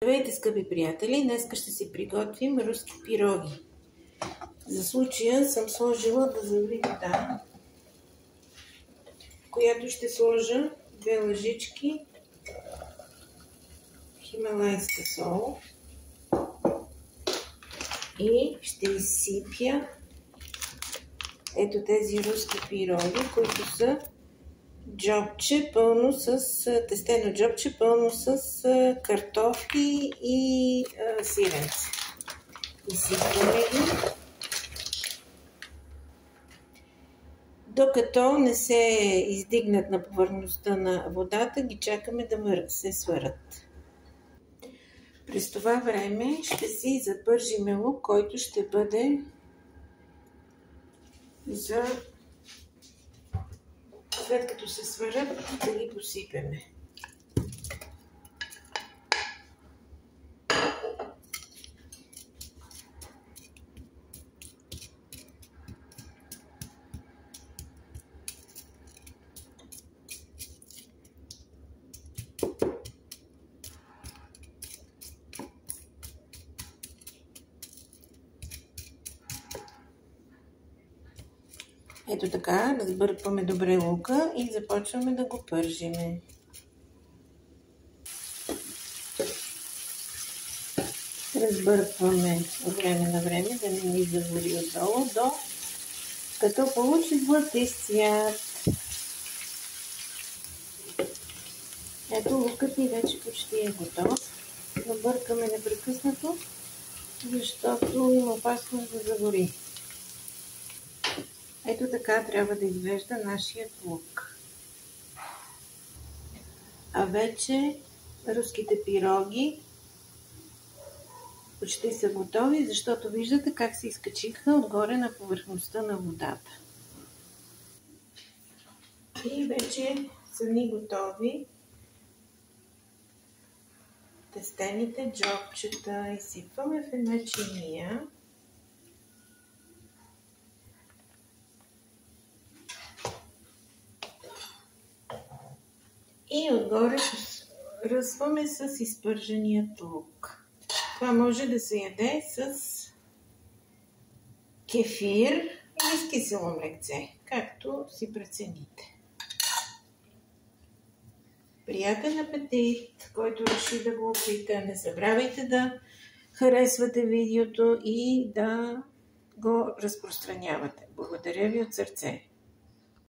Здравейте, скъпи приятели! Днес ще си приготвим руски пироги. За случая съм сложила да завари вода, в която ще сложа 2 лъжички хималайска сол и ще изсипя ето тези руски пироги, които са джобче пълно с тестено джобче пълно с картофи и сиренце. Изсипваме ги. Докато не се издигнат на повърхността на водата, ги чакаме да се сварят. През това време ще си запържим лук, който ще бъде за след като се сварят, да ги посипеме. Ето така, разбъркваме добре лука и започваме да го пържиме. Разбъркваме от време на време, да не ни загори отдолу, до като получи златист цвят. Ето лукът ни вече почти е готов. Набъркаме непрекъснато, защото има опасност да загори. Ето така трябва да изглежда нашият лук. А вече руските пироги почти са готови, защото виждате как се изкачиха отгоре на повърхността на водата. И вече са ни готови тестените джобчета. Изсипваме в една чиния. И отгоре ръсваме с изпърженият лук. Това може да се яде с кефир или с кисело млекце, както си прецените. Приятен апетит, който реши да го опита. Не забравяйте да харесвате видеото и да го разпространявате. Благодаря ви от сърце.